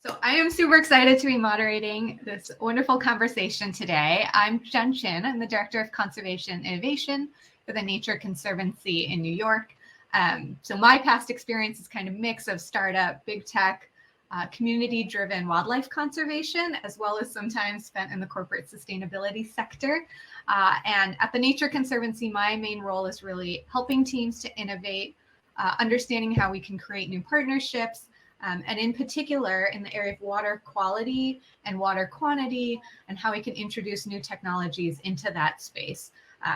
So I am super excited to be moderating this wonderful conversation today. I'm Jen Chin. I'm the Director of Conservation Innovation for the Nature Conservancy in New York. So my past experience is kind of mix of startup, big tech, community-driven wildlife conservation, as well as sometimes spent in the corporate sustainability sector. And at the Nature Conservancy, my main role is really helping teams to innovate, understanding how we can create new partnerships, and in particular in the area of water quality and water quantity, and how we can introduce new technologies into that space.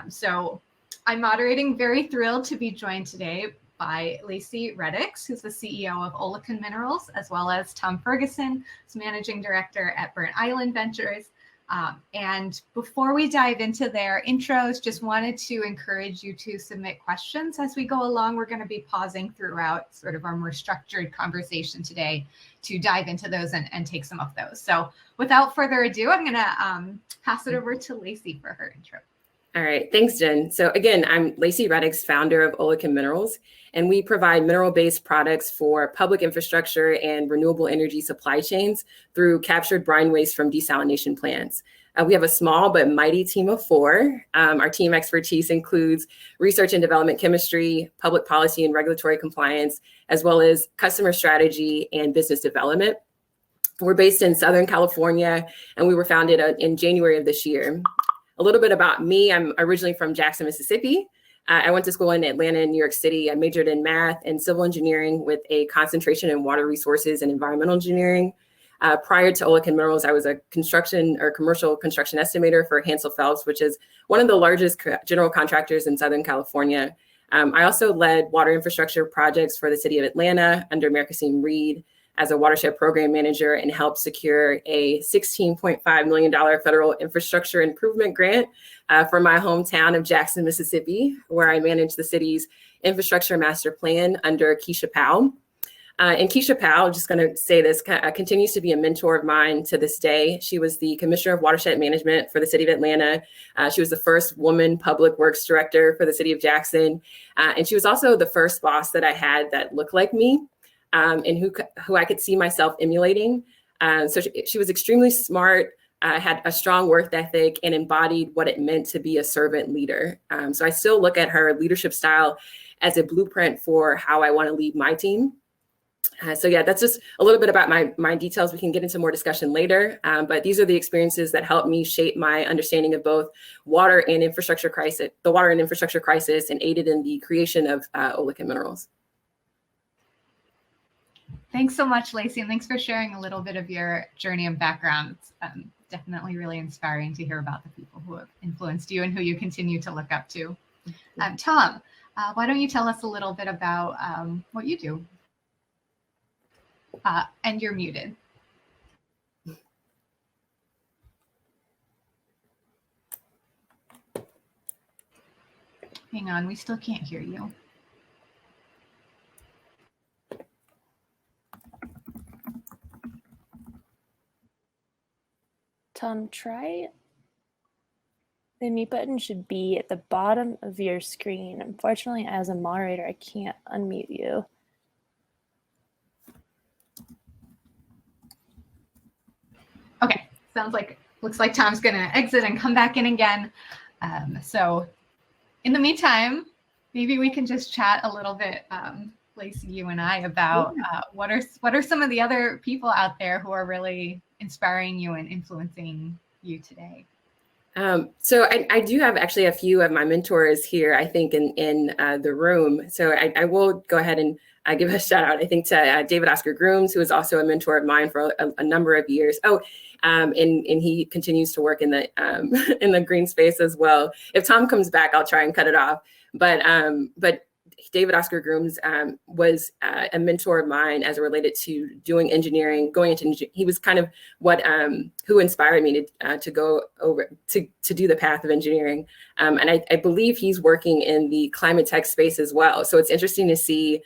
So I'm moderating, very thrilled to be joined today by Laceys Intro, who's the CEO of Olacan Minerals, as well as Tom Ferguson, who's Managing Director at Burnt Island Ventures. And before we dive into their intros, just wanted to encourage you to submit questions as we go along. We're going to be pausing throughout sort of our more structured conversation today to dive into those and take some of those. So without further ado, I'm going to pass it over to Laceys for her intro. All right, thanks, Jen. So again, I'm Laceys Intro, founder of Olacan Minerals, and we provide mineral-based products for public infrastructure and renewable energy supply chains through captured brine waste from desalination plants. We have a small but mighty team of 4. Our team expertise includes research and development chemistry, public policy and regulatory compliance, as well as customer strategy and business development. We're based in Southern California, and we were founded in January of this year. A little bit about me, I'm originally from Jackson, Mississippi. I went to school in Atlanta and New York City. I majored in math and civil engineering with a concentration in water resources and environmental engineering. Prior to Olacan Minerals, I was a commercial construction estimator for Hansel Phelps, which is one of the largest general contractors in Southern California. I also led water infrastructure projects for the city of Atlanta under Marcusine Reed as a watershed program manager, and helped secure a $16.5 million federal infrastructure improvement grant for my hometown of Jackson, Mississippi, where I managed the city's infrastructure master plan under Keisha Powell. And Keisha Powell, just going to say this, continues to be a mentor of mine to this day. She was the Commissioner of Watershed Management for the city of Atlanta. She was the first woman public works director for the city of Jackson. And she was also the first boss that I had that looked like me. And who I could see myself emulating. So she was extremely smart, had a strong work ethic, and embodied what it meant to be a servant leader. So I still look at her leadership style as a blueprint for how I want to lead my team. So yeah, that's just a little bit about my details. We can get into more discussion later, but these are the experiences that helped me shape my understanding of both the water and infrastructure crisis, and aided in the creation of Olacan Minerals. Thanks so much, Laceys, and thanks for sharing a little bit of your journey and background. It's definitely really inspiring to hear about the people who have influenced you and who you continue to look up to. Tom, why don't you tell us a little bit about what you do? And you're muted. Hang on, we still can't hear you. Tom, try the mute button should be at the bottom of your screen. Unfortunately, as a moderator, I can't unmute you. Okay, looks like Tom's gonna exit and come back in again. So in the meantime, maybe we can just chat a little bit, Laceys, you and I, about what are some of the other people out there who are really inspiring you and influencing you today? So I do have actually a few of my mentors here, I think, in the room. So I will go ahead and give a shout out, I think, to David Oscar Grooms, who is also a mentor of mine for a number of years. And he continues to work in the green space as well. If Tom comes back, I'll try and cut it off. But David Oscar Grooms was a mentor of mine as it related to doing engineering, going into engineering. He was kind of who inspired me to go over to do the path of engineering. And I believe he's working in the climate tech space as well. So it's interesting to see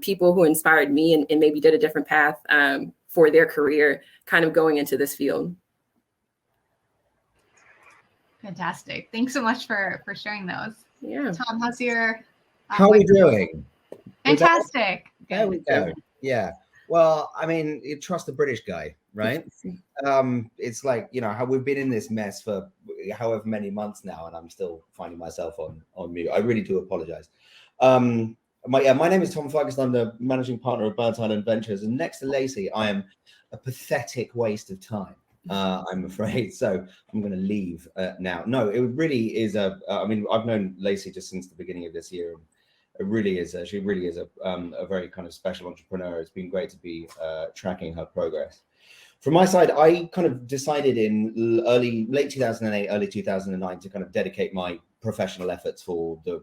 people who inspired me and maybe did a different path for their career kind of going into this field. Fantastic. Thanks so much for sharing those. Yeah. Tom, how's your... How are we doing? Fantastic. There we go. Yeah. Well, I mean, you trust the British guy, right? It's like, you know, how we've been in this mess for however many months now, and I'm still finding myself on mute. I really do apologize. My name is Tom Ferguson. I'm the managing partner of Birds Island Ventures, and next to Lacey, I am a pathetic waste of time. I'm afraid. So I'm going to leave now. No, it really is I mean, I've known Lacey just since the beginning of this year. It really is. She really is a very kind of special entrepreneur. It's been great to be tracking her progress. From my side, I kind of decided in late 2008, early 2009 to kind of dedicate my professional efforts for the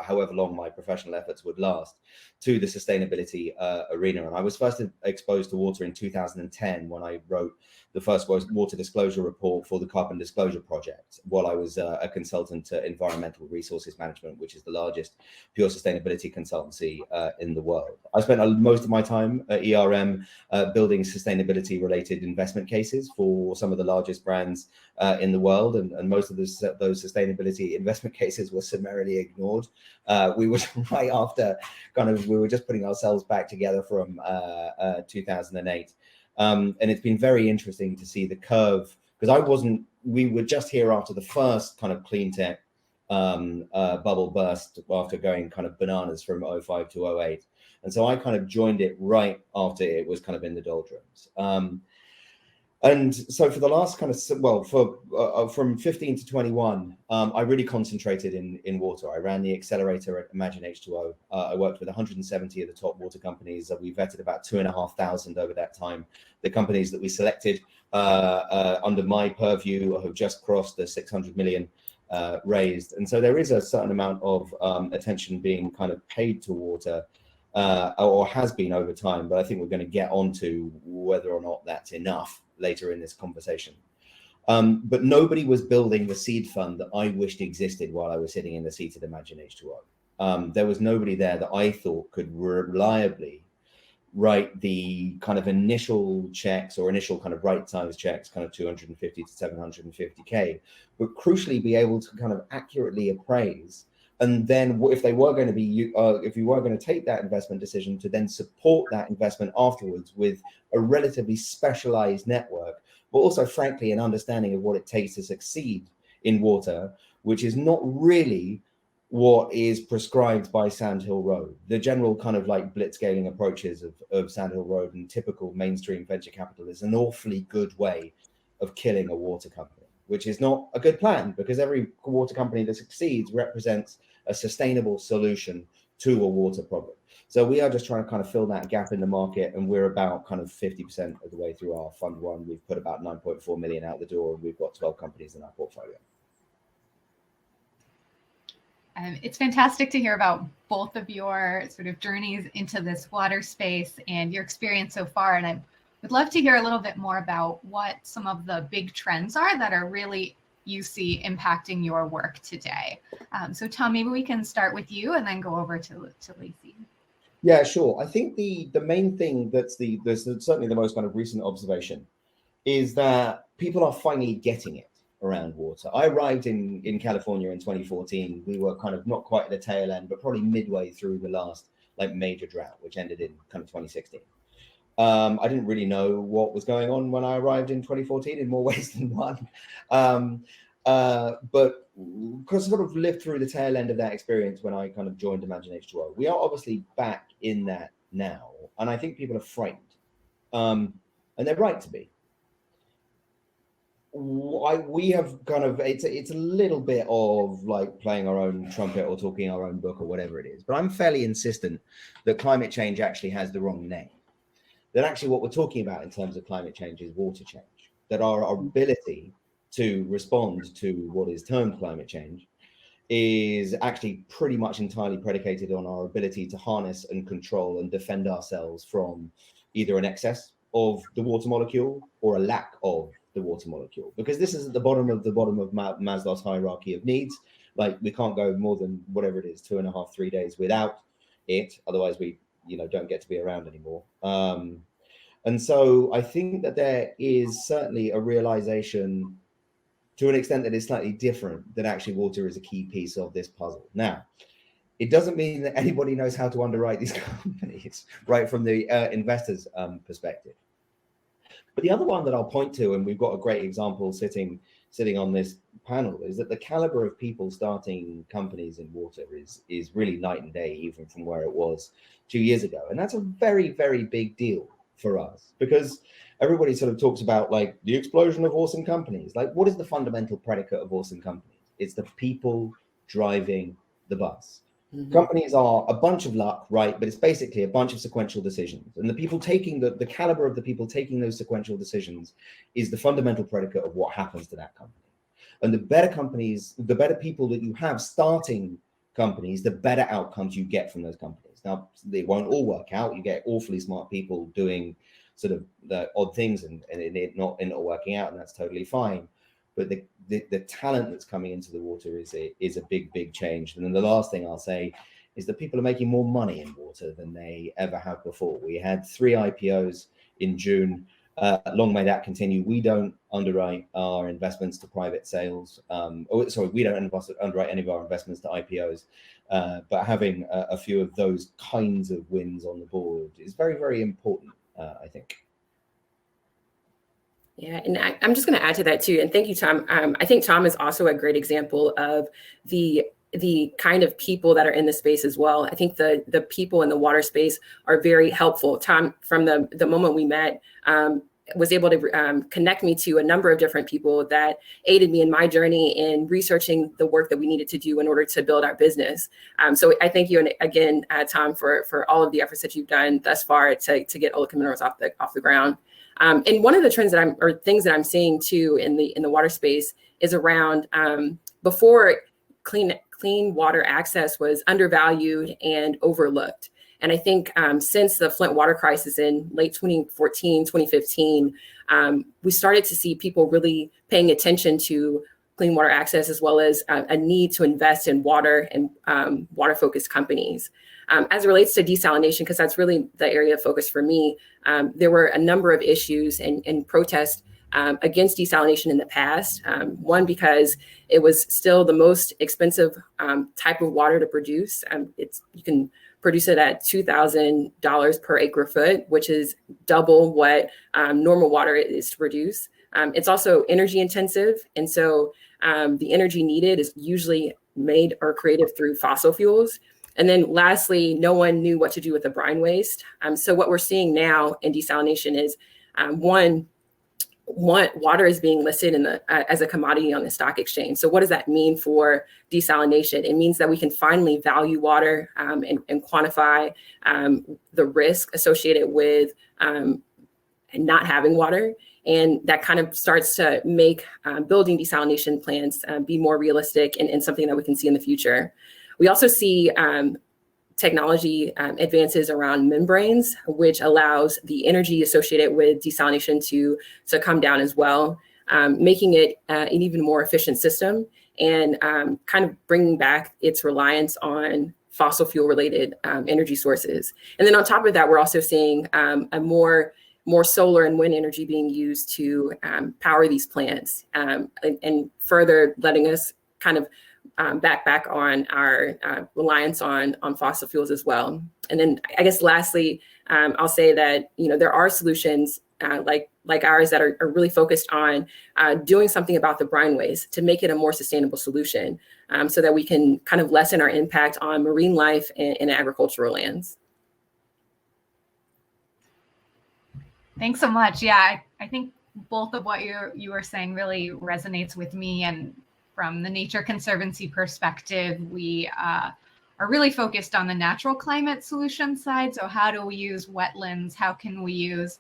however long my professional efforts would last to the sustainability arena. And I was first exposed to water in 2010 when I wrote the first water disclosure report for the Carbon Disclosure Project while I was a consultant to Environmental Resources Management, which is the largest pure sustainability consultancy in the world. I spent most of my time at ERM building sustainability related investment cases for some of the largest brands in the world, and most of those sustainability investment cases were summarily ignored. We were right after we were just putting ourselves back together from 2008. And it's been very interesting to see the curve, because we were just here after the first kind of clean tech bubble burst after going kind of bananas from 05 to 08. And so I kind of joined it right after it was kind of in the doldrums. And so for the last kind of, from 15 to 21, I really concentrated in water. I ran the accelerator at Imagine H2O. I worked with 170 of the top water companies. We vetted about 2,500 over that time. The companies that we selected under my purview have just crossed the 600 million raised. And so there is a certain amount of attention being kind of paid to water, or has been over time. But I think we're going to get onto whether or not that's enough later in this conversation. But nobody was building the seed fund that I wished existed while I was sitting in the seat at Imagine H2O. There was nobody there that I thought could reliably write the kind of initial checks or initial kind of right size checks, kind of 250 to 750K, but crucially be able to kind of accurately appraise. And then if they were going to be, if you were going to take that investment decision, to then support that investment afterwards with a relatively specialized network, but also frankly, an understanding of what it takes to succeed in water, which is not really what is prescribed by Sandhill Road. The general kind of like blitzscaling approaches of Sandhill Road and typical mainstream venture capital is an awfully good way of killing a water company, which is not a good plan, because every water company that succeeds represents a sustainable solution to a water problem. So we are just trying to kind of fill that gap in the market, and we're about kind of 50% of the way through our fund one. We've put about 9.4 million out the door, and we've got 12 companies in our portfolio. It's fantastic to hear about both of your sort of journeys into this water space and your experience so far. And I would love to hear a little bit more about what some of the big trends are that are really you see impacting your work today. So Tom, maybe we can start with you and then go over to Lacey. Yeah, sure. I think the main thing that's certainly the most kind of recent observation is that people are finally getting it around water. I arrived in California in 2014. We were kind of not quite at the tail end, but probably midway through the last like major drought, which ended in kind of 2016. I didn't really know what was going on when I arrived in 2014 in more ways than one. But because I sort of lived through the tail end of that experience when I kind of joined Imagine H2O. We are obviously back in that now, and I think people are frightened, and they're right to be. We have kind of, it's a little bit of like playing our own trumpet or talking our own book or whatever it is, but I'm fairly insistent that climate change actually has the wrong name. That actually what we're talking about in terms of climate change is water change. That our ability to respond to what is termed climate change is actually pretty much entirely predicated on our ability to harness and control and defend ourselves from either an excess of the water molecule or a lack of the water molecule. Because this is at the bottom of Maslow's hierarchy of needs. Like we can't go more than whatever it is, 2.5, 3 days without it. Otherwise we don't get to be around anymore. And so I think that there is certainly a realization to an extent that is slightly different, that actually water is a key piece of this puzzle. Now, It doesn't mean that anybody knows how to underwrite these companies, right, from the investors' perspective. But the other one that I'll point to, and we've got a great example sitting on this panel, is that the caliber of people starting companies in water is really night and day, even from where it was 2 years ago. And that's a very, very big deal for us, because everybody sort of talks about like the explosion of awesome companies. Like, what is the fundamental predicate of awesome companies? It's the people driving the bus. Mm-hmm. Companies are a bunch of luck, right? But it's basically a bunch of sequential decisions. And the people taking the caliber of the people taking those sequential decisions is the fundamental predicate of what happens to that company. And the better companies, the better people that you have starting companies, the better outcomes you get from those companies. Now, they won't all work out. You get awfully smart people doing sort of the odd things and it not working out, and that's totally fine. But the talent that's coming into the water is a big change. And then the last thing I'll say is that people are making more money in water than they ever have before. We had 3 IPOs in June. Long may that continue. We don't underwrite our investments to private sales. We don't underwrite any of our investments to IPOs. But having a few of those kinds of wins on the board is very, very important, I think. Yeah, and I'm just going to add to that too. And thank you, Tom. I think Tom is also a great example of the kind of people that are in the space as well. I think the people in the water space are very helpful. Tom, from the moment we met, was able to connect me to a number of different people that aided me in my journey in researching the work that we needed to do in order to build our business. So I thank you, and again, Tom, for all of the efforts that you've done thus far to get Olicum Minerals off the ground. And one of the trends things that I'm seeing too in the water space is around before clean water access was undervalued and overlooked. And I think since the Flint water crisis in late 2014, 2015, we started to see people really paying attention to clean water access, as well as a need to invest in water and water-focused companies. As it relates to desalination, because that's really the area of focus for me, there were a number of issues and protests against desalination in the past. One, because it was still the most expensive type of water to produce. You can produce it at $2,000 per acre foot, which is double what normal water is to produce. It's also energy intensive. And so the energy needed is usually made or created through fossil fuels. And then lastly, no one knew what to do with the brine waste. So what we're seeing now in desalination is water is being listed as a commodity on the stock exchange. So what does that mean for desalination? It means that we can finally value water and quantify the risk associated with not having water. And that kind of starts to make building desalination plants be more realistic and something that we can see in the future. We also see technology advances around membranes, which allows the energy associated with desalination to come down as well, making it an even more efficient system and kind of bringing back its reliance on fossil fuel related energy sources. And then on top of that, we're also seeing a more solar and wind energy being used to power these plants and further letting us kind of back on our reliance on fossil fuels as well. And then I guess lastly, I'll say that, there are solutions like ours that are really focused on doing something about the brine waste to make it a more sustainable solution so that we can kind of lessen our impact on marine life and agricultural lands. Thanks so much. Yeah, I think both of what you were saying really resonates with me. And from the Nature Conservancy perspective, we are really focused on the natural climate solution side. So how do we use wetlands? How can we use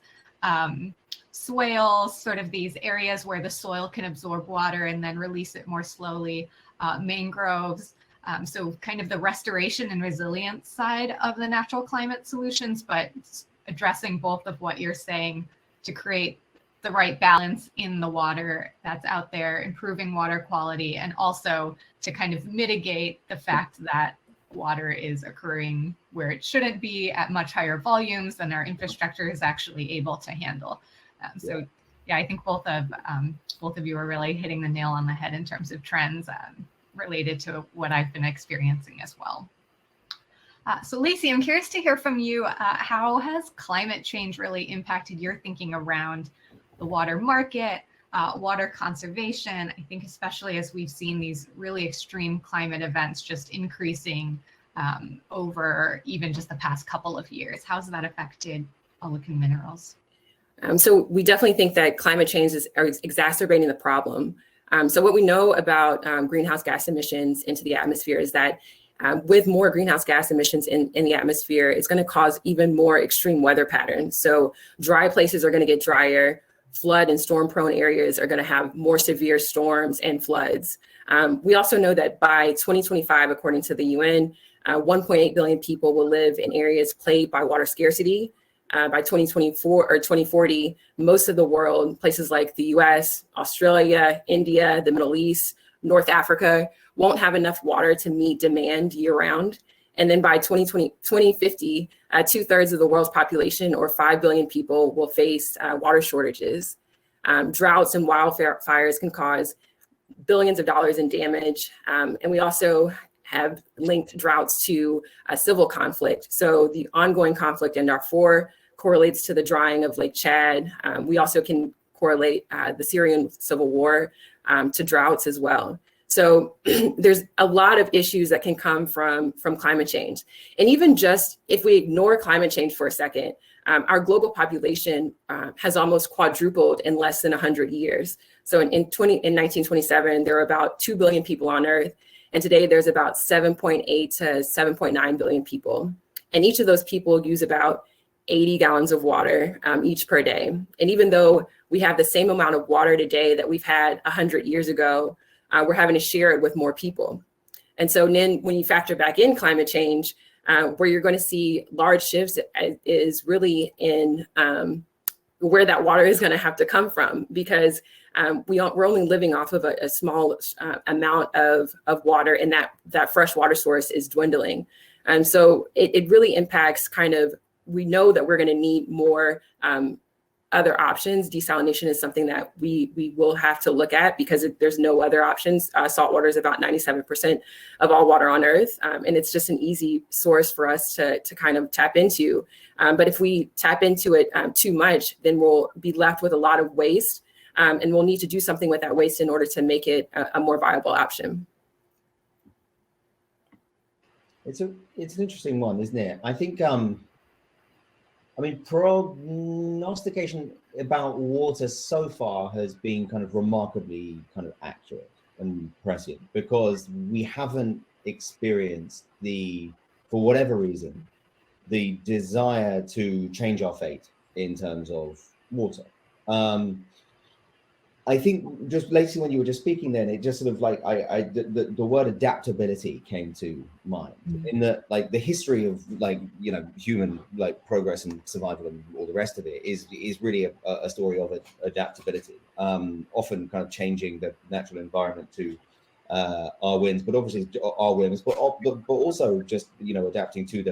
swales, sort of these areas where the soil can absorb water and then release it more slowly, mangroves. So kind of the restoration and resilience side of the natural climate solutions, but addressing both of what you're saying to create the right balance in the water that's out there, improving water quality, and also to kind of mitigate the fact that water is occurring where it shouldn't be at much higher volumes than our infrastructure is actually able to handle. So yeah, I think both of you are really hitting the nail on the head in terms of trends related to what I've been experiencing as well. So Lacey, I'm curious to hear from you. How has climate change really impacted your thinking around the water market, water conservation? I think especially as we've seen these really extreme climate events just increasing over even just the past couple of years. How's that affected Olefin Minerals? So we definitely think that climate change is exacerbating the problem. So what we know about greenhouse gas emissions into the atmosphere is that with more greenhouse gas emissions in the atmosphere, it's going to cause even more extreme weather patterns. So dry places are going to get drier. Flood and storm prone areas are going to have more severe storms and floods. We also know that by 2025, according to the UN, 1.8 billion people will live in areas plagued by water scarcity. By 2024 or 2040, most of the world, places like the US, Australia, India, the Middle East, North Africa, won't have enough water to meet demand year round. And then by 2050, 2/3 of the world's population, or 5 billion people, will face water shortages. Droughts and wildfires can cause billions of dollars in damage. And we also have linked droughts to civil conflict. So the ongoing conflict in Darfur correlates to the drying of Lake Chad. We also can correlate the Syrian civil war to droughts as well. So there's a lot of issues that can come from climate change. And even just if we ignore climate change for a second, our global population has almost quadrupled in less than 100 years. So in 1927, there were about 2 billion people on Earth. And today there's about 7.8 to 7.9 billion people. And each of those people use about 80 gallons of water each per day. And even though we have the same amount of water today that we've had 100 years ago, we're having to share it with more people. And so then when you factor back in climate change, where you're going to see large shifts is really in where that water is going to have to come from, because we're only living off of a small amount of water, and that fresh water source is dwindling. And so it really impacts we know that we're going to need more other options. Desalination is something that we will have to look at, because there's no other options. Salt water is about 97% of all water on Earth. And it's just an easy source for us to kind of tap into. But if we tap into it too much, then we'll be left with a lot of waste. And we'll need to do something with that waste in order to make it a more viable option. It's an interesting one, isn't it? I think, prognostication about water so far has been kind of remarkably kind of accurate and prescient, because we haven't experienced for whatever reason, the desire to change our fate in terms of water. I think just Lacey, when you were just speaking then, it just sort of like the word adaptability came to mind. In that, like, the history of human progress and survival and all the rest of it is really a story of adaptability, often kind of changing the natural environment to our whims, but obviously our whims, but also just adapting to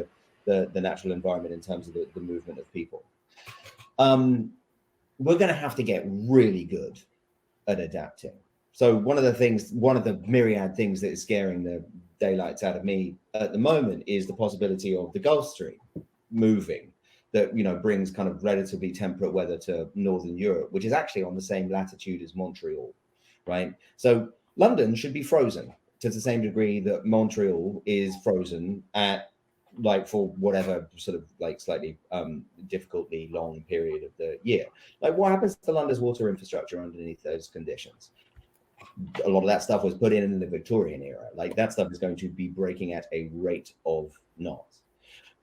the natural environment in terms of the movement of people. We're going to have to get really good at adapting. So one of the myriad things that is scaring the daylights out of me at the moment is the possibility of the Gulf Stream moving, that brings kind of relatively temperate weather to Northern Europe, which is actually on the same latitude as Montreal, right? So London should be frozen to the same degree that Montreal is frozen at, for whatever sort of slightly difficultly long period of the year. What happens to London's water infrastructure underneath those conditions? A lot of that stuff was put in the Victorian era. That stuff is going to be breaking at a rate of knots.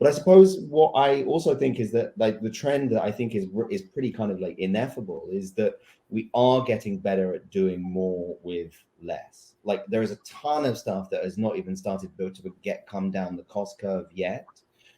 But I suppose what I also think is that the trend that I think is pretty kind of ineffable is that we are getting better at doing more with less. There is a ton of stuff that has not even started to come down the cost curve yet,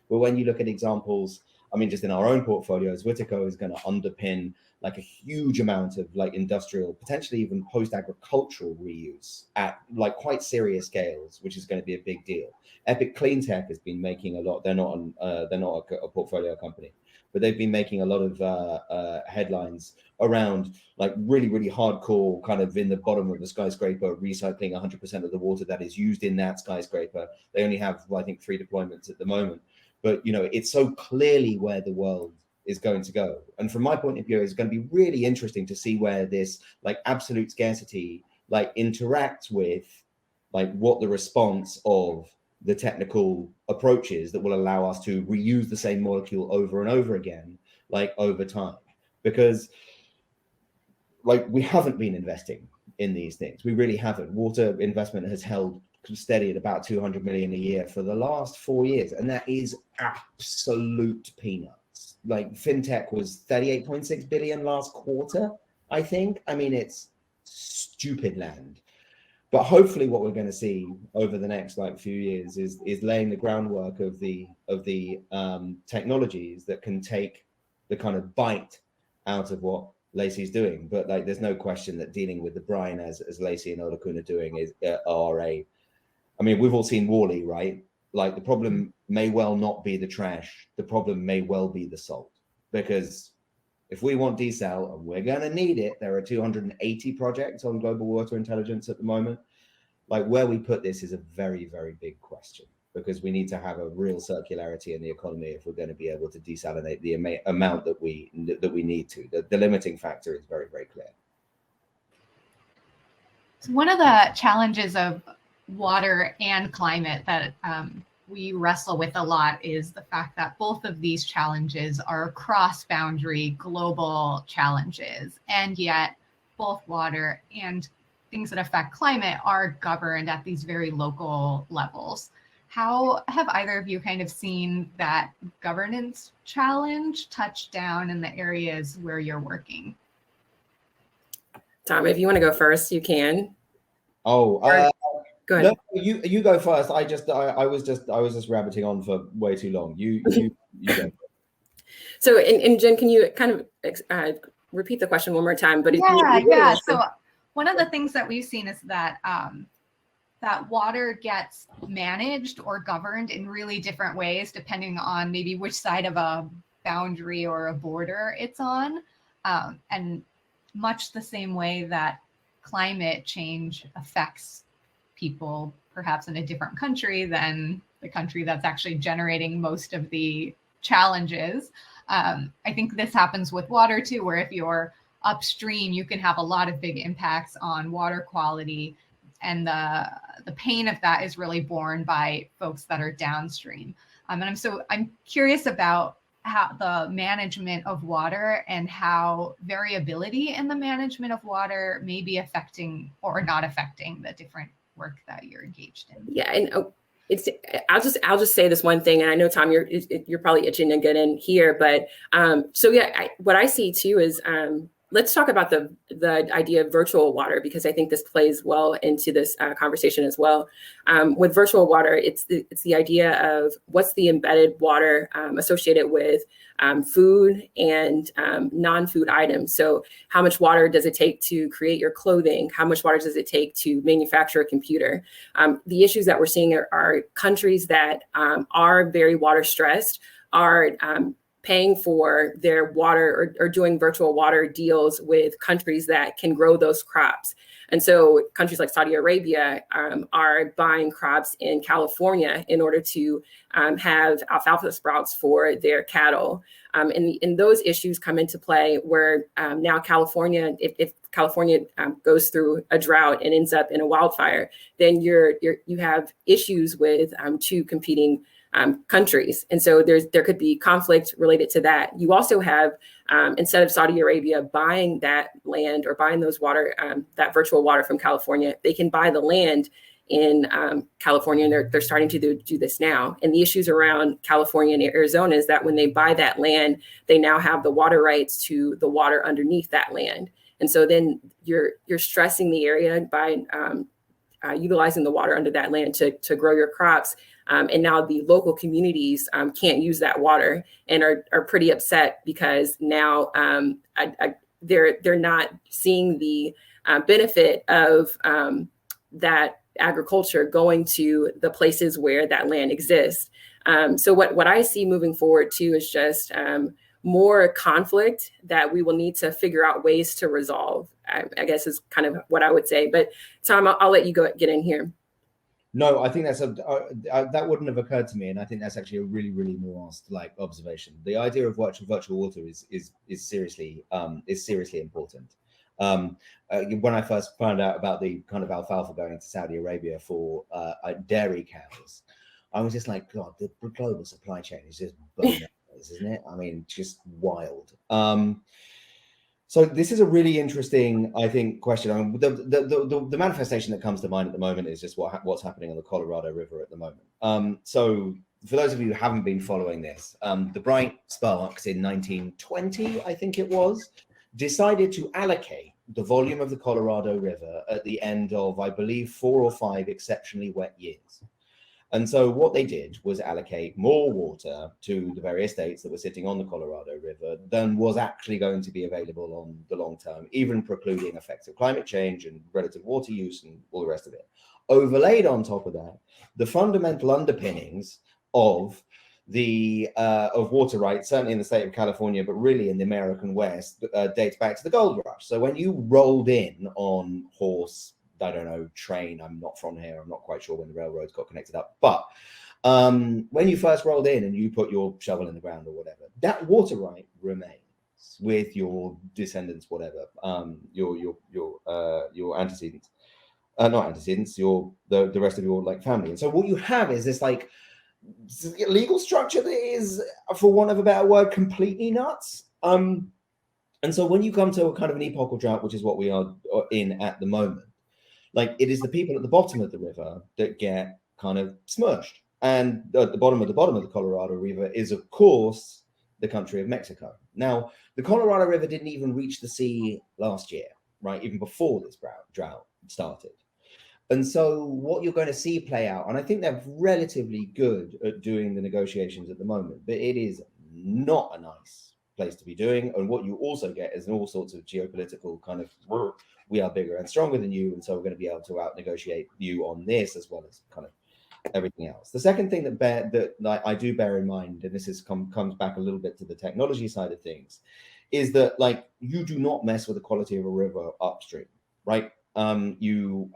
But when you look at examples, I mean, just in our own portfolios, Whitaco is going to underpin like a huge amount of like industrial, potentially even post-agricultural reuse at like quite serious scales, which is going to be a big deal. Epic Cleantech has been making a lot. They're not a portfolio company, but they've been making a lot of headlines around like really, really hardcore kind of in the bottom of the skyscraper, recycling 100% of the water that is used in that skyscraper. They only have, I think, 3 deployments at the moment. But, you know, it's so clearly where the world is going to go. And from my point of view, it's going to be really interesting to see where this like absolute scarcity like interacts with like what the response of the technical approaches that will allow us to reuse the same molecule over and over again, like over time. Because like we haven't been investing in these things. We really haven't. Water investment has held steady at about 200 million a year for the last 4 years. And that is absolute peanuts. Like fintech was 38.6 billion last quarter, I think. I mean, it's stupid land. But hopefully what we're going to see over the next like few years is laying the groundwork of the technologies that can take the kind of bite out of what Laceys doing. But like there's no question that dealing with the brine as Lacey and Olakun are doing I mean, we've all seen Wall-E, right? Like the problem may well not be the trash. The problem may well be the salt. Because if we want desal, and we're going to need it, there are 280 projects on global water intelligence at the moment. Like where we put this is a very, very big question, because we need to have a real circularity in the economy if we're going to be able to desalinate the amount that we need to. The limiting factor is very, very clear. So one of the challenges of water and climate that we wrestle with a lot is the fact that both of these challenges are cross-boundary global challenges, and yet both water and things that affect climate are governed at these very local levels. How have either of you kind of seen that governance challenge touch down in the areas where you're working? Tom, if you want to go first, you can. Oh, go ahead. No, you go first. I was just rabbiting on for way too long. You go. So, and Jen, can you kind of repeat the question one more time? But yeah. So one of the things that we've seen is that that water gets managed or governed in really different ways depending on maybe which side of a boundary or a border it's on, and much the same way that climate change affects people perhaps in a different country than the country that's actually generating most of the challenges. I think this happens with water too, where if you're upstream, you can have a lot of big impacts on water quality, and the pain of that is really borne by folks that are downstream. And I'm curious about how the management of water and how variability in the management of water may be affecting or not affecting the different work that you're engaged in. Yeah, and I'll just say this one thing, and I know Tom, you're probably itching to get in here, but so yeah, what I see too is let's talk about the idea of virtual water, because I think this plays well into this conversation as well. With virtual water, it's the idea of what's the embedded water associated with food and non-food items. So how much water does it take to create your clothing? How much water does it take to manufacture a computer? The issues that we're seeing are countries that are very water stressed are paying for their water or doing virtual water deals with countries that can grow those crops. And so countries like Saudi Arabia are buying crops in California in order to have alfalfa sprouts for their cattle. And those issues come into play where now California, if California goes through a drought and ends up in a wildfire, then you have issues with two competing countries. And so there could be conflict related to that. You also have, instead of Saudi Arabia buying that land or buying those water, that virtual water from California, they can buy the land in California, and they're starting to do this now. And the issues around California and Arizona is that when they buy that land, they now have the water rights to the water underneath that land. And so then you're stressing the area by utilizing the water under that land to grow your crops. And now the local communities can't use that water and are pretty upset because now they're not seeing the benefit of that agriculture going to the places where that land exists. So what I see moving forward too is just more conflict that we will need to figure out ways to resolve, I guess is kind of what I would say. But Tom, I'll let you get in here. No, I think that's that wouldn't have occurred to me, and I think that's actually a really, really nuanced observation. The idea of virtual water is seriously important. When I first found out about the kind of alfalfa going into Saudi Arabia for dairy cows, I was just like, God, the global supply chain is just bananas, isn't it? I mean, just wild. So this is a really interesting, I think, question. I mean, the manifestation that comes to mind at the moment is just what's happening on the Colorado River at the moment. So for those of you who haven't been following this, the Bright Sparks in 1920, I think it was, decided to allocate the volume of the Colorado River at the end of, I believe, 4 or 5 exceptionally wet years. And so what they did was allocate more water to the various states that were sitting on the Colorado River than was actually going to be available on the long term, even precluding effects of climate change and relative water use and all the rest of it. Overlaid on top of that, the fundamental underpinnings of of water rights, certainly in the state of California, but really in the American West, dates back to the gold rush. So when you rolled in on horse, I don't know, train, I'm not from here, I'm not quite sure when the railroads got connected up, but when you first rolled in and you put your shovel in the ground or whatever, that water right remains with your descendants, whatever, your antecedents, not antecedents, the rest of your family. And so what you have is this legal structure that is, for want of a better word, completely nuts. And so when you come to a kind of an epochal drought, which is what we are in at the moment, it is the people at the bottom of the river that get kind of smushed. And at the bottom of the Colorado River is, of course, the country of Mexico. Now, the Colorado River didn't even reach the sea last year, right? Even before this drought started. And so what you're going to see play out, and I think they're relatively good at doing the negotiations at the moment, but it is not a nice place to be doing. And what you also get is all sorts of geopolitical kind of, we are bigger and stronger than you, and so we're going to be able to out-negotiate you on this as well as kind of everything else. The second thing that I do bear in mind, and this comes back a little bit to the technology side of things, is that you do not mess with the quality of a river upstream, right? You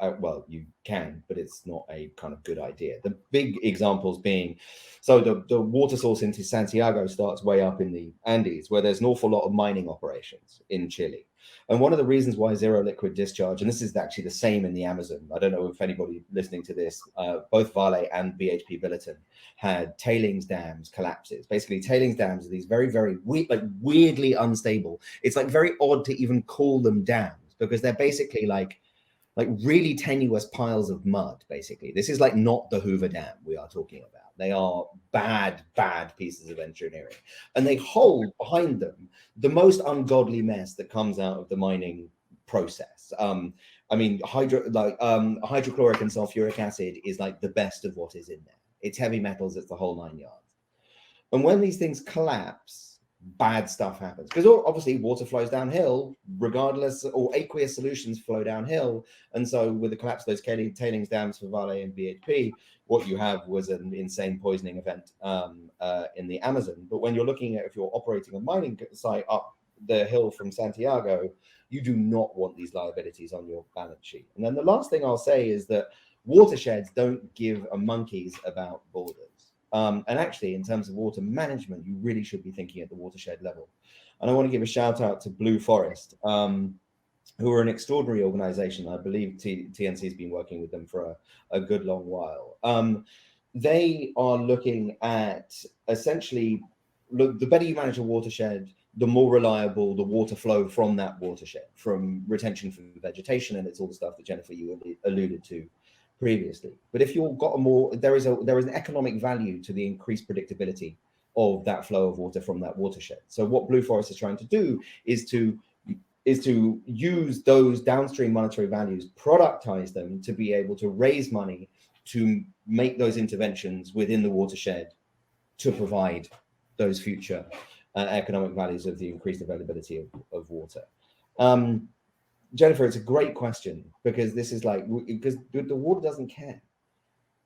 can, but it's not a kind of good idea. The big examples being, so the water source into Santiago starts way up in the Andes, where there's an awful lot of mining operations in Chile. And one of the reasons why zero liquid discharge, and this is actually the same in the Amazon, I don't know if anybody listening to this, both Vale and BHP Billiton had tailings dams collapses. Basically, tailings dams are these very, very weirdly unstable. It's very odd to even call them dams because they're basically like really tenuous piles of mud, basically. This is not the Hoover Dam we are talking about. They are bad pieces of engineering. And they hold behind them the most ungodly mess that comes out of the mining process. I mean, hydrochloric and sulfuric acid is the best of what is in there. It's heavy metals, it's the whole 9 yards. And when these things collapse, bad stuff happens because obviously water flows downhill regardless, or aqueous solutions flow downhill. And so with the collapse of those tailings dams for Vale and BHP, what you have was an insane poisoning event in the Amazon. But when you're looking at, if you're operating a mining site up the hill from Santiago, you do not want these liabilities on your balance sheet. And then the last thing I'll say is that watersheds don't give a monkeys about borders. And actually, in terms of water management, you really should be thinking at the watershed level. And I want to give a shout out to Blue Forest, who are an extraordinary organization. I believe TNC has been working with them for a good long while. They are looking at essentially, the better you manage a watershed, the more reliable the water flow from that watershed, from retention from vegetation, and it's all the stuff that Jennifer, you alluded to previously. But if you've got there is an economic value to the increased predictability of that flow of water from that watershed. So what Blue Forest is trying to do is to use those downstream monetary values, productize them to be able to raise money to make those interventions within the watershed to provide those future economic values of the increased availability of water. Jennifer, it's a great question, because this is like, because the water doesn't care.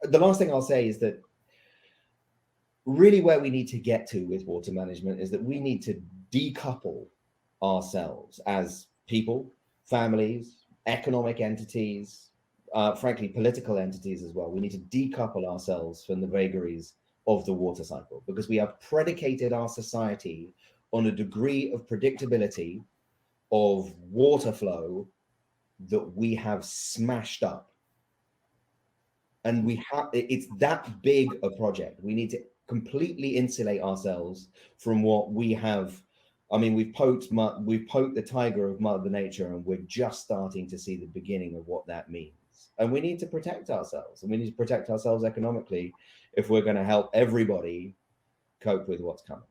The last thing I'll say is that really where we need to get to with water management is that we need to decouple ourselves as people, families, economic entities, frankly, political entities as well. We need to decouple ourselves from the vagaries of the water cycle, because we have predicated our society on a degree of predictability of water flow that we have smashed up. And it's that big a project. We need to completely insulate ourselves from what we have. I mean, we've poked the tiger of Mother Nature, and we're just starting to see the beginning of what that means. And we need to protect ourselves, and we need to protect ourselves economically if we're going to help everybody cope with what's coming.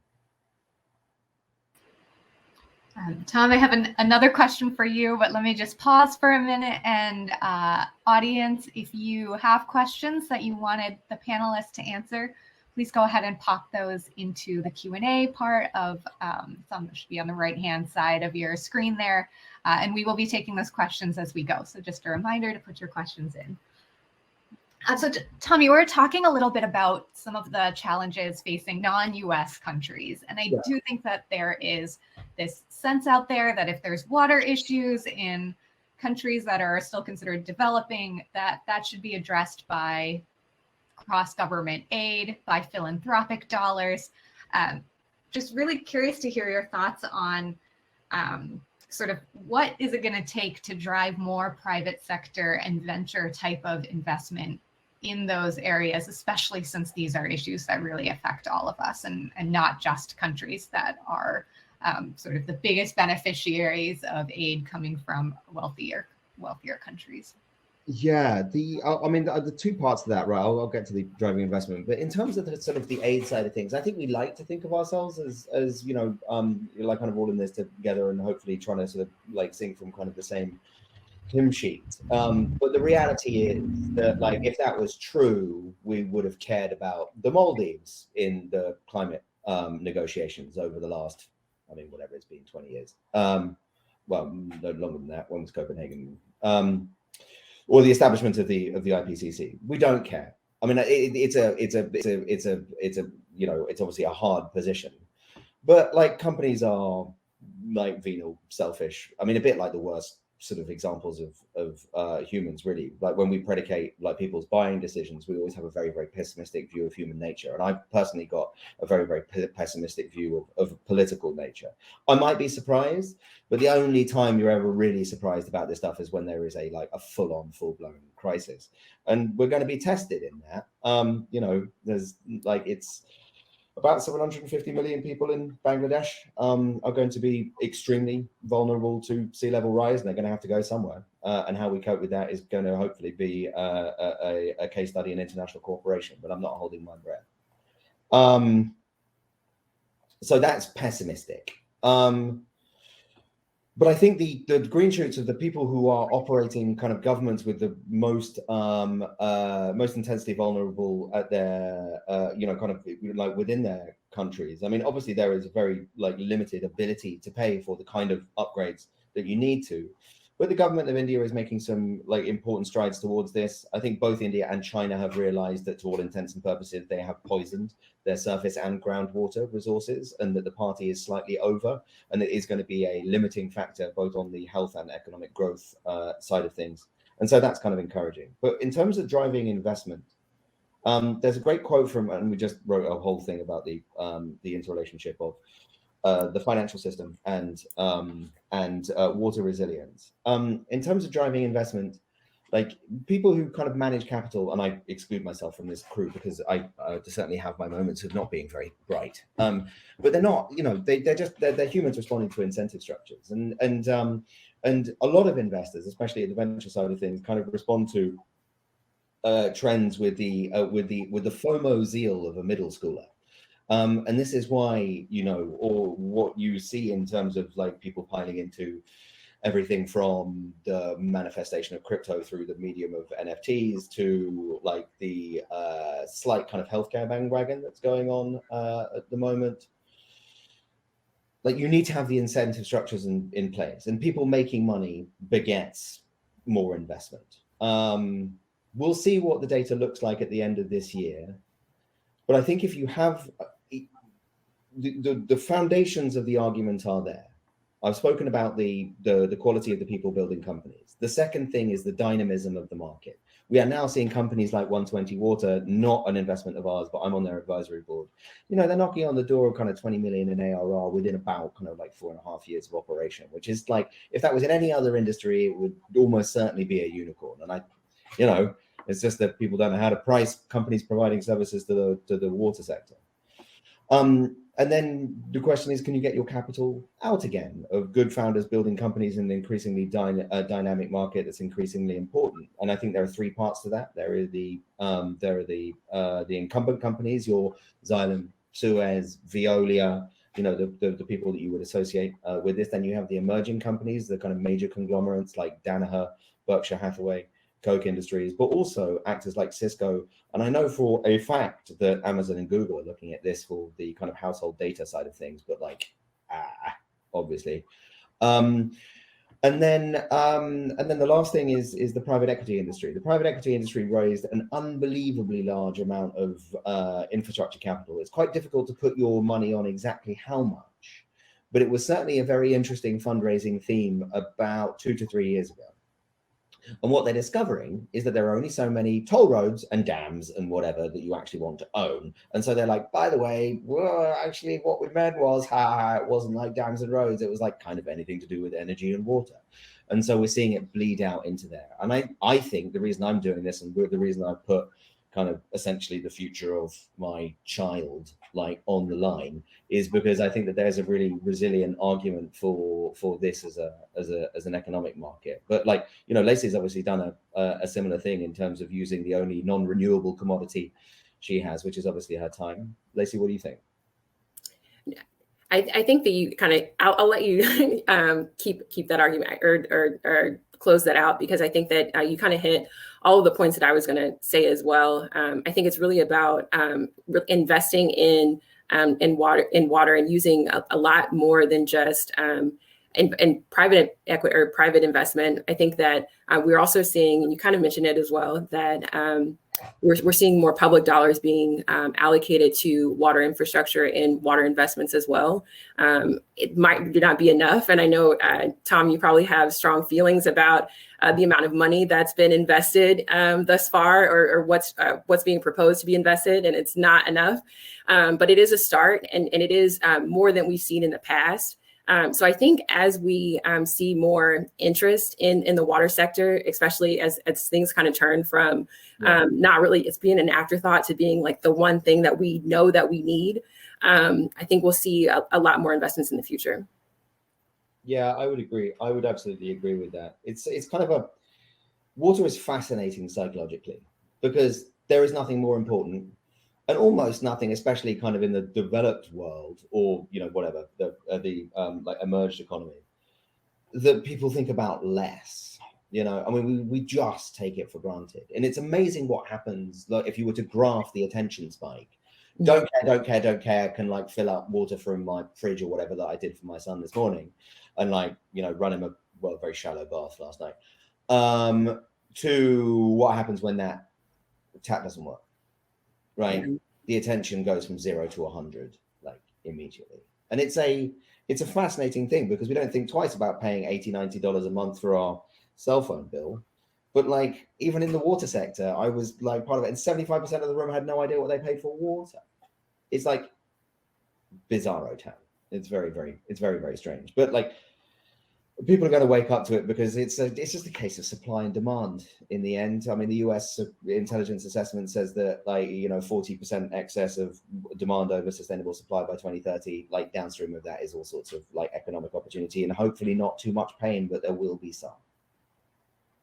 Tom, I have another question for you, but let me just pause for a minute. And audience, if you have questions that you wanted the panelists to answer, please go ahead and pop those into the Q&A part of, some should be on the right-hand side of your screen there. And we will be taking those questions as we go. So just a reminder to put your questions in. So Tom, you were talking a little bit about some of the challenges facing non-US countries. And I do think that there is this sense out there that if there's water issues in countries that are still considered developing, that should be addressed by cross-government aid, by philanthropic dollars. Just really curious to hear your thoughts on sort of what is it going to take to drive more private sector and venture type of investment in those areas, especially since these are issues that really affect all of us, and not just countries that are sort of the biggest beneficiaries of aid coming from wealthier countries. Yeah, I mean, the two parts to that, right? I'll get to the driving investment, but in terms of the sort of the aid side of things, I think we like to think of ourselves as you know, like kind of all in this together, and hopefully trying to sort of like sing from kind of the same hymn sheet. But the reality is that, like, if that was true, we would have cared about the Maldives in the climate negotiations over the last, I mean, whatever it's been, 20 years. Well, no longer than that. One was Copenhagen. Or the establishment of the IPCC. We don't care. I mean, it's a you know, it's obviously a hard position, but like companies are like venal, selfish. I mean, a bit like the worst sort of examples of humans, really. Like when we predicate like people's buying decisions, we always have a very, very pessimistic view of human nature. And I've personally got a very, very pessimistic view of political nature. I might be surprised, but the only time you're ever really surprised about this stuff is when there is a full-blown crisis. And we're going to be tested in that. You know, there's like, it's about 750 million people in Bangladesh are going to be extremely vulnerable to sea level rise, and they're going to have to go somewhere. And how we cope with that is going to hopefully be a case study in international cooperation, but I'm not holding my breath. So that's pessimistic. But I think the green shoots of the people who are operating kind of governments with the most intensely vulnerable at their you know, kind of like within their countries. I mean, obviously there is a very like limited ability to pay for the kind of upgrades that you need to. But the government of India is making some like important strides towards this. I think both India and China have realized that to all intents and purposes, they have poisoned their surface and groundwater resources, and that the party is slightly over, and it is going to be a limiting factor both on the health and economic growth side of things. And so that's kind of encouraging. But in terms of driving investment, there's a great quote from, and we just wrote a whole thing about the interrelationship of the financial system and water resilience. In terms of driving investment, like people who kind of manage capital, and I exclude myself from this crew because I certainly have my moments of not being very bright, but they're not, you know, they're humans responding to incentive structures, and a lot of investors, especially at the venture side of things, kind of respond to trends with the FOMO zeal of a middle schooler. And this is why, you know, or what you see in terms of like people piling into everything from the manifestation of crypto through the medium of NFTs to like the slight kind of healthcare bandwagon that's going on at the moment. Like you need to have the incentive structures in place, and people making money begets more investment. We'll see what the data looks like at the end of this year. But I think if you have the foundations of the argument are there. I've spoken about the quality of the people building companies. The second thing is the dynamism of the market. We are now seeing companies like 120 Water, not an investment of ours, but I'm on their advisory board. You know, they're knocking on the door of kind of 20 million in ARR within about kind of like 4.5 years of operation, which is like, if that was in any other industry, it would almost certainly be a unicorn. And you know, it's just that people don't know how to price companies providing services to the water sector. And then the question is, can you get your capital out again of good founders building companies in an increasingly dynamic market that's increasingly important? And I think there are three parts to that. There are the incumbent companies, your Xylem, Suez, Veolia, you know, the people that you would associate with this. Then you have the emerging companies, the kind of major conglomerates like Danaher, Berkshire Hathaway, Koch Industries, but also actors like Cisco. And I know for a fact that Amazon and Google are looking at this for the kind of household data side of things, but like, obviously. And then the last thing is the private equity industry. The private equity industry raised an unbelievably large amount of infrastructure capital. It's quite difficult to put your money on exactly how much, but it was certainly a very interesting fundraising theme about 2 to 3 years ago. And what they're discovering is that there are only so many toll roads and dams and whatever that you actually want to own. And so they're like, by the way, well, actually what we meant was, it wasn't like dams and roads. It was like kind of anything to do with energy and water. And so we're seeing it bleed out into there. And I think the reason I'm doing this and the reason I put kind of essentially the future of my child like on the line is because I think that there's a really resilient argument for this as an economic market. But like, you know, Laceys obviously done a similar thing in terms of using the only non-renewable commodity she has, which is obviously her time. Lacey, what do you think? I think that you kind of, I'll let you keep that argument or close that out, because I think that you kind of hit all of the points that I was going to say as well. I think it's really about investing in water and using a lot more than just in private equity or private investment. I think that we're also seeing, and you kind of mentioned it as well, that we're seeing more public dollars being allocated to water infrastructure and water investments as well. It might not be enough. And I know, Tom, you probably have strong feelings about the amount of money that's been invested thus far, or what's being proposed to be invested, and it's not enough. But it is a start, and it is more than we've seen in the past. So I think as we see more interest in the water sector, especially as things kind of turn from not really it's being an afterthought to being like the one thing that we know that we need, I think we'll see a lot more investments in the future. Yeah, I would agree. I would absolutely agree with that. It's kind of water is fascinating psychologically because there is nothing more important. And almost nothing, especially kind of in the developed world or, you know, whatever, the like emerged economy, that people think about less, you know. I mean, we just take it for granted. And it's amazing what happens, like if you were to graph the attention spike. Don't care, can like fill up water from my fridge or whatever that I did for my son this morning. And like, you know, run him a very shallow bath last night. To what happens when that tap doesn't work. Right, the attention goes from 0 to 100 like immediately, and it's a fascinating thing because we don't think twice about paying $80-90 a month for our cell phone bill. But like even in the water sector, I was like part of it, and 75% of the room had no idea what they paid for water. It's like bizarro town. It's very strange. But like people are going to wake up to it because it's just a case of supply and demand in the end. I mean, the US intelligence assessment says that like, you know, 40% excess of demand over sustainable supply by 2030, like downstream of that is all sorts of like economic opportunity and hopefully not too much pain, but there will be some.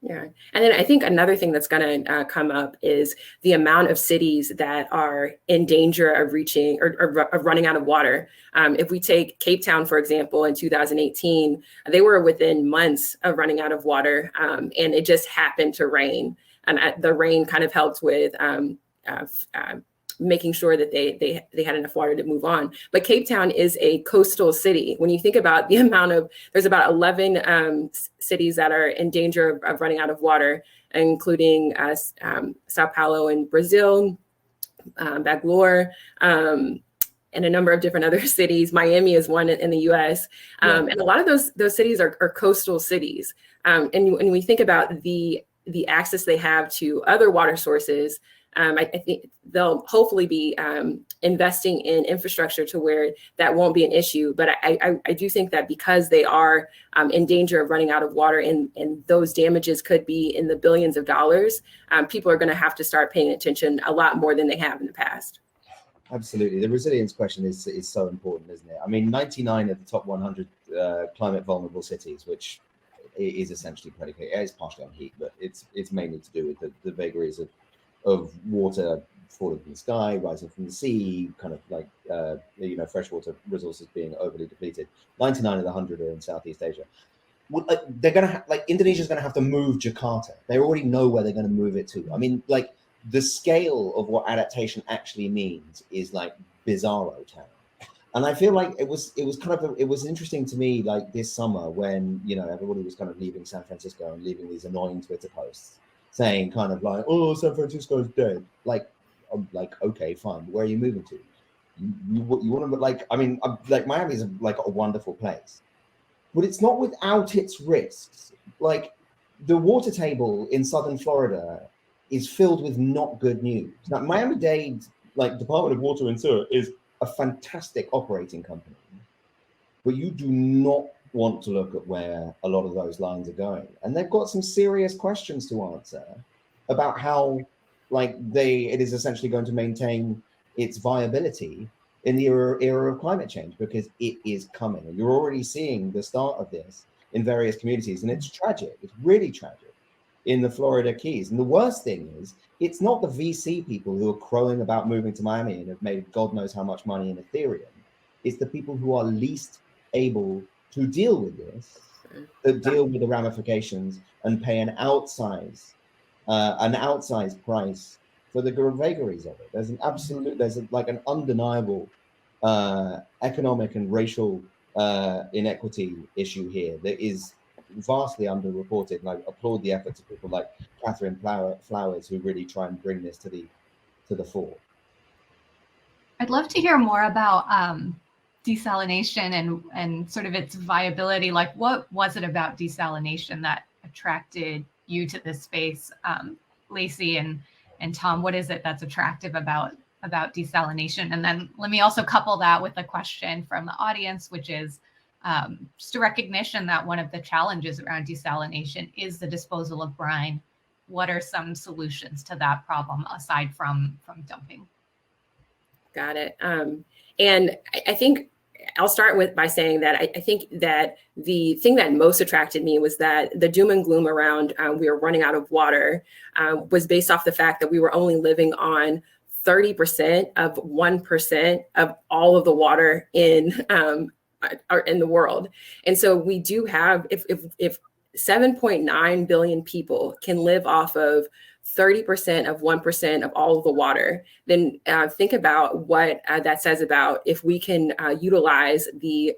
Yeah. And then I think another thing that's going to come up is the amount of cities that are in danger of reaching or of running out of water. If we take Cape Town, for example, in 2018, they were within months of running out of water, and it just happened to rain. And the rain kind of helped with making sure that they had enough water to move on. But Cape Town is a coastal city. When you think about the amount of, there's about 11 cities that are in danger of running out of water, including Sao Paulo in Brazil, Bangalore, and a number of different other cities. Miami is one in the US. And a lot of those cities are coastal cities. And when we think about the access they have to other water sources, I think they'll hopefully be investing in infrastructure to where that won't be an issue. But I do think that because they are in danger of running out of water and those damages could be in the billions of dollars, people are going to have to start paying attention a lot more than they have in the past. Absolutely. The resilience question is so important, isn't it? I mean, 99 of the top 100 climate vulnerable cities, which is essentially predicated, it's partially on heat, but it's mainly to do with the vagaries of water falling from the sky, rising from the sea, kind of like freshwater resources being overly depleted. 99 of the 100 are in Southeast Asia. They're gonna Indonesia's gonna have to move Jakarta. They already know where they're gonna move it to. I mean, like, the scale of what adaptation actually means is like bizarro town. And I feel like it was interesting to me, like this summer when everybody was kind of leaving San Francisco and leaving these annoying Twitter posts saying kind of like, oh, San Francisco's dead. Like, I'm like, okay, fine. Where are you moving to? You want to, like, I mean, like, Miami's like a wonderful place, but it's not without its risks. Like, the water table in southern Florida is filled with not good news. Now, Miami-Dade, like, Department of Water and Sewer is a fantastic operating company, but you do not want to look at where a lot of those lines are going. And they've got some serious questions to answer about how, like, it is essentially going to maintain its viability in the era of climate change, because it is coming. And you're already seeing the start of this in various communities. And it's tragic. It's really tragic in the Florida Keys. And the worst thing is, it's not the VC people who are crowing about moving to Miami and have made God knows how much money in Ethereum. It's the people who are least able to deal with this, that deal with the ramifications and pay an outsized price for the vagaries of it. There's an undeniable economic and racial inequity issue here that is vastly underreported. And I applaud the efforts of people like Catherine Flowers, who really try and bring this to the fore. I'd love to hear more about desalination and sort of its viability. Like, what was it about desalination that attracted you to this space? Lacey and Tom, what is it that's attractive about desalination? And then let me also couple that with a question from the audience, which is just a recognition that one of the challenges around desalination is the disposal of brine. What are some solutions to that problem aside from dumping? Got it. And I think I'll start by saying that I think that the thing that most attracted me was that the doom and gloom around we were running out of water was based off the fact that we were only living on 30% of 1% of all of the water in the world. And so we do have, if 7.9 billion people can live off of 30% of 1% of all of the water, then think about what that says about if we can utilize the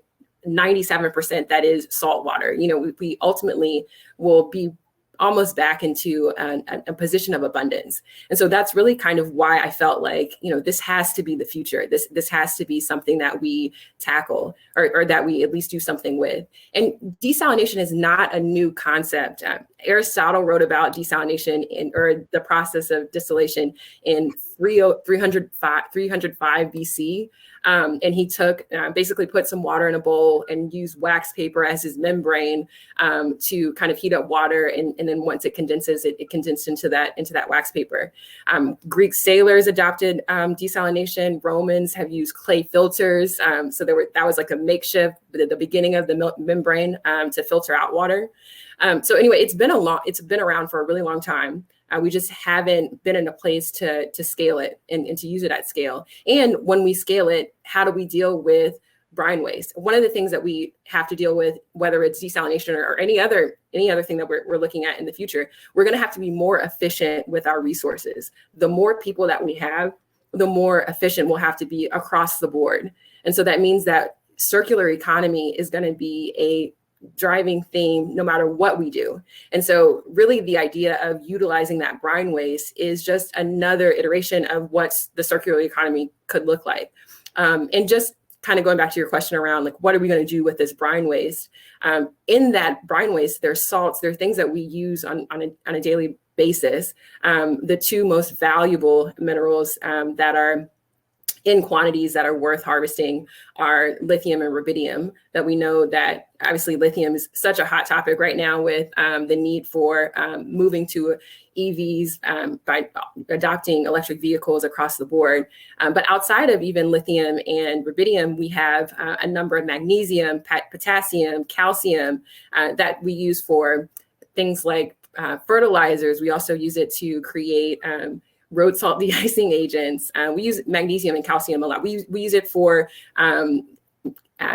97% that is salt water. We ultimately will be almost back into a position of abundance. And so that's really kind of why I felt like, this has to be the future. This has to be something that we tackle or that we at least do something with. And desalination is not a new concept. Aristotle wrote about desalination or the process of distillation in 305 BC. And he took basically put some water in a bowl and used wax paper as his membrane to kind of heat up water. And then once it condenses, it condensed into that wax paper. Greek sailors adopted desalination. Romans have used clay filters. So that was like a makeshift at the beginning of the membrane to filter out water. So anyway, it's been around for a really long time. We just haven't been in a place to scale it and to use it at scale. And when we scale it, how do we deal with brine waste? One of the things that we have to deal with, whether it's desalination or any other thing that we're looking at in the future, we're going to have to be more efficient with our resources. The more people that we have, the more efficient we'll have to be across the board. And so that means that circular economy is going to be a driving theme no matter what we do. And so really the idea of utilizing that brine waste is just another iteration of what the circular economy could look like. And just kind of going back to your question around like, what are we going to do with this brine waste? In that brine waste, there's salts, there are things that we use on a daily basis. The two most valuable minerals that are in quantities that are worth harvesting are lithium and rubidium, that we know that obviously lithium is such a hot topic right now with the need for moving to EVs by adopting electric vehicles across the board. But outside of even lithium and rubidium, we have a number of magnesium, potassium, calcium that we use for things like fertilizers. We also use it to create road salt de-icing agents. We use magnesium and calcium a lot. We use it for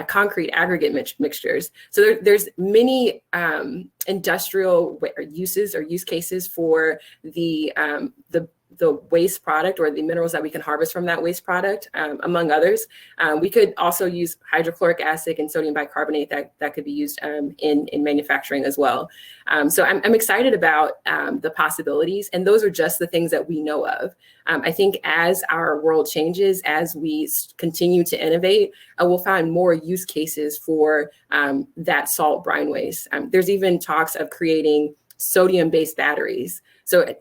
concrete aggregate mixtures. So there's many industrial uses or use cases for the waste product or the minerals that we can harvest from that waste product, among others. We could also use hydrochloric acid and sodium bicarbonate that could be used in manufacturing as well. So I'm excited about the possibilities, and those are just the things that we know of. I think as our world changes, as we continue to innovate, we'll find more use cases for that salt brine waste. There's even talks of creating sodium-based batteries. So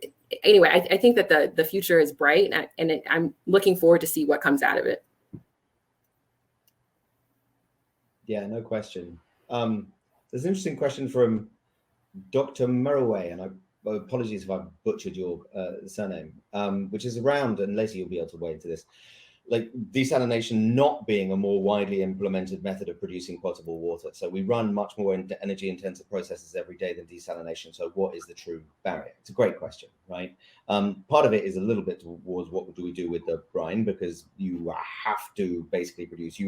anyway, I think that the future is bright, and I'm looking forward to see what comes out of it. Yeah, no question. There's an interesting question from Dr. Murray, and apologies if I butchered your surname, which is around, and Lacey, you'll be able to weigh into this, like desalination not being a more widely implemented method of producing potable water. So we run much more energy intensive processes every day than desalination. So what is the true barrier? It's a great question, right? Part of it is a little bit towards what do we do with the brine, because you have to basically produce,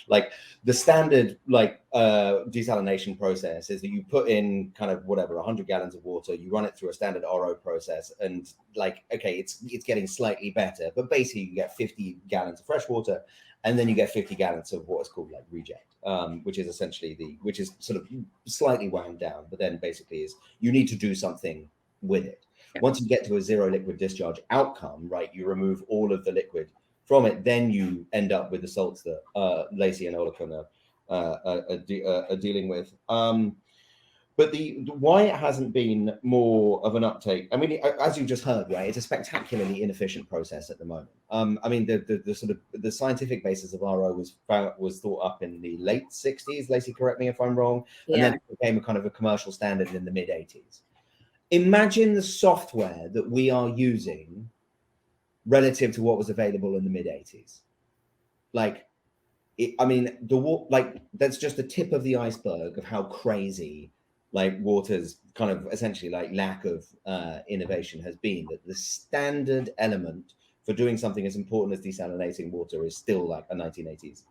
like the standard desalination process is that you put in kind of whatever 100 gallons of water, you run it through a standard RO process, and like, okay, it's getting slightly better, but basically you get 50 gallons of fresh water, and then you get 50 gallons of what is called like reject, which is essentially which is sort of slightly wound down, but then basically is you need to do something with it. Yeah. Once you get to a zero liquid discharge outcome, right, you remove all of the liquid from it, then you end up with the salts that Lacey and Olafin are dealing with. But the why it hasn't been more of an uptake, I mean, as you just heard, right, it's a spectacularly inefficient process at the moment. I mean, the sort of the scientific basis of RO was thought up in the late 60s. Lacey, correct me if I'm wrong. Yeah. And then it became a kind of a commercial standard in the mid 80s. Imagine the software that we are using relative to what was available in the mid 80s. Like, I mean, that's just the tip of the iceberg of how crazy like water's kind of essentially like lack of innovation has been, that the standard element for doing something as important as desalinating water is still like a 1980s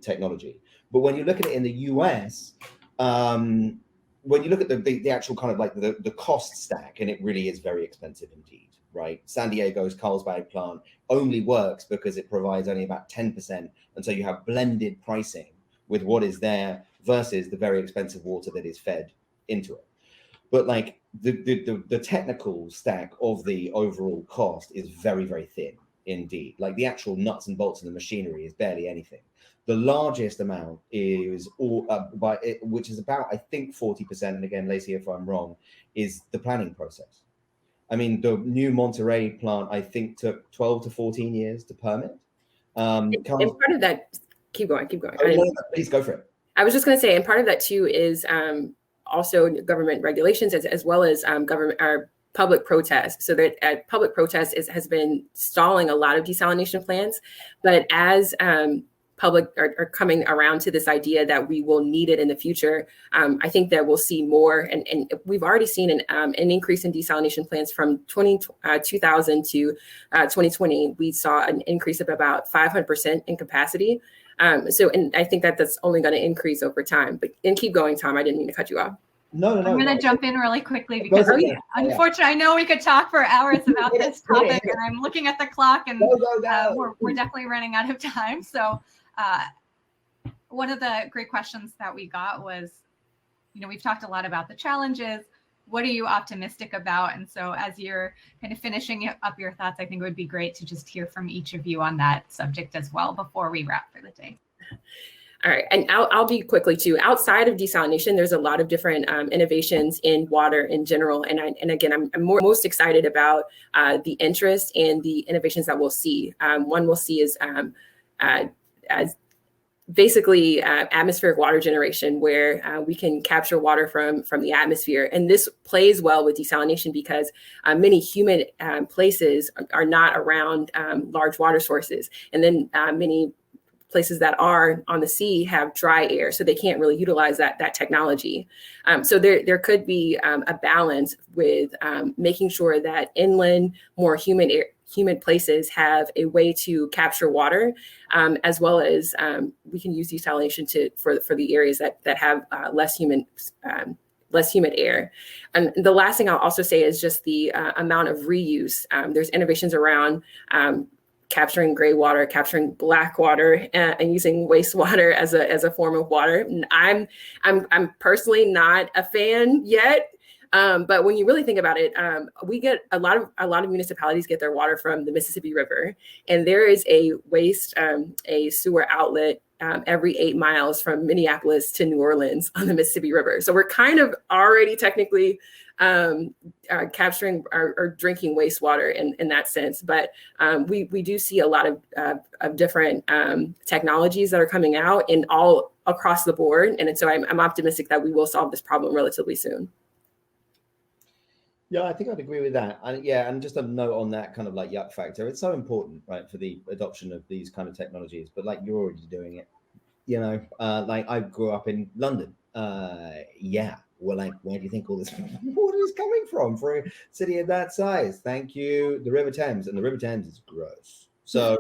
technology. But when you look at it in the US, when you look at the actual kind of like the cost stack, and it really is very expensive indeed, right? San Diego's Carlsbad plant only works because it provides only about 10%. And so you have blended pricing with what is there versus the very expensive water that is fed into it. But like the technical stack of the overall cost is very, very thin indeed. Like the actual nuts and bolts of the machinery is barely anything. The largest amount is which is about, I think, 40%. And again, Lacey, if I'm wrong, is the planning process. I mean, the new Monterey plant, I think, took 12 to 14 years to permit. And part of that, keep going. No, please go for it. I was just going to say, and part of that too is also government regulations as well as public protest. So that public protest has been stalling a lot of desalination plants. But as public are coming around to this idea that we will need it in the future, I think that we'll see more. And we've already seen an increase in desalination plants from 2000 to 2020. We saw an increase of about 500% in capacity. And I think that that's only going to increase over time. And keep going, Tom. I didn't mean to cut you off. No. I'm going to jump in really quickly because unfortunately, I know we could talk for hours about this topic, and I'm looking at the clock, and we're definitely running out of time. So one of the great questions that we got was, we've talked a lot about the challenges. What are you optimistic about? And so as you're kind of finishing up your thoughts, I think it would be great to just hear from each of you on that subject as well before we wrap for the day. All right, and I'll be quickly too. Outside of desalination, there's a lot of different innovations in water in general. And again, I'm most excited about the interest and the innovations that we'll see. One we'll see is as basically atmospheric water generation, where we can capture water from the atmosphere. And this plays well with desalination because many humid places are not around large water sources. And then many places that are on the sea have dry air, so they can't really utilize that technology. So there could be a balance with making sure that inland, more humid places have a way to capture water, as well as we can use desalination for the areas that have less humid air. And the last thing I'll also say is just the amount of reuse. There's innovations around capturing gray water, capturing black water, and using wastewater as a form of water. And I'm personally not a fan yet, but when you really think about it, we get a lot of municipalities get their water from the Mississippi River, and there is a sewer outlet every 8 miles from Minneapolis to New Orleans on the Mississippi River. So we're kind of already technically capturing or drinking wastewater in that sense. But we do see a lot of different technologies that are coming out in all across the board. And so I'm optimistic that we will solve this problem relatively soon. Yeah, I think I'd agree with that. And just a note on that kind of like yuck factor. It's so important, right, for the adoption of these kind of technologies. But like you're already doing it, like I grew up in London. Well, like, where do you think all this water is coming from for a city of that size? Thank you, the River Thames, and the River Thames is gross. So,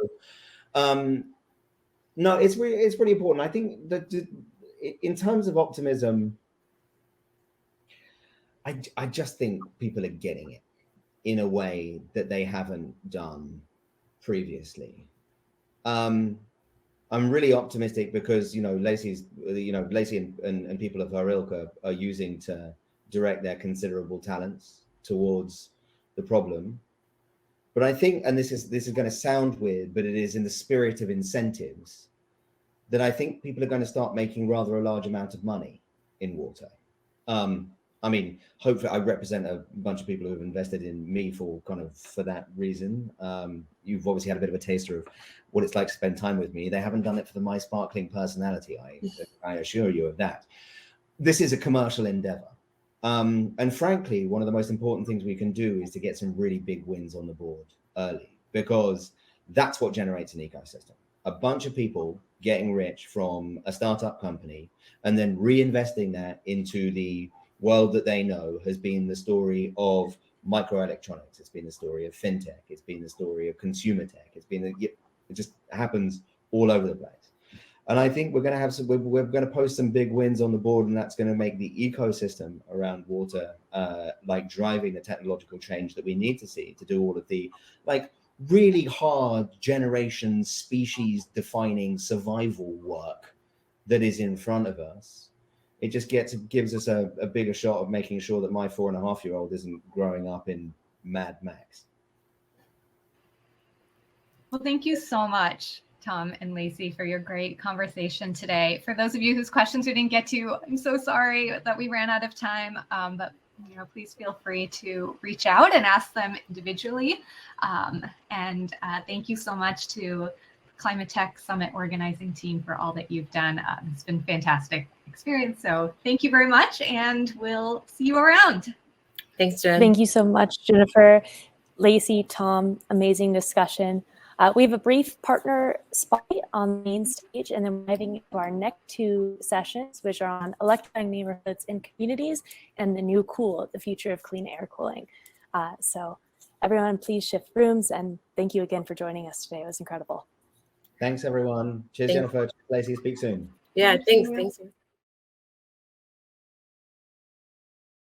no, it's really important. I think that in terms of optimism, I just think people are getting it in a way that they haven't done previously. I'm really optimistic because, Laceys, Lacey and people of her ilk are using to direct their considerable talents towards the problem. But I think, and this is going to sound weird, but it is in the spirit of incentives, that I think people are going to start making rather a large amount of money in water. I mean, hopefully I represent a bunch of people who have invested in me for that reason. You've obviously had a bit of a taster of what it's like to spend time with me. They haven't done it for my sparkling personality. I assure you of that. This is a commercial endeavor. And frankly, one of the most important things we can do is to get some really big wins on the board early, because that's what generates an ecosystem. A bunch of people getting rich from a startup company and then reinvesting that into the world that they know has been the story of microelectronics. It's been the story of fintech. It's been the story of consumer tech. It just happens all over the place. And I think we're going to have we're going to post some big wins on the board, and that's going to make the ecosystem around water like driving the technological change that we need to see to do all of the like really hard generation species defining survival work that is in front of us. It just gives us a bigger shot of making sure that my 4.5-year-old isn't growing up in Mad Max. Well, thank you so much, Tom and Lacey, for your great conversation today. For those of you whose questions we didn't get to, I'm so sorry that we ran out of time, but please feel free to reach out and ask them individually. And thank you so much to Climate Tech Summit organizing team for all that you've done. It's been fantastic experience. So thank you very much, and we'll see you around. Thanks, Jen. Thank you so much, Jennifer, Lacey, Tom. Amazing discussion. We have a brief partner spotlight on the main stage, and then we're diving into our next two sessions, which are on electrifying neighborhoods and communities and the new cool, the future of clean air cooling. So everyone, please shift rooms, and thank you again for joining us today. It was incredible. Thanks, everyone. Cheers, Thanks. Jennifer. Lacey, speak soon. Yeah, Thank thanks. you. Thanks.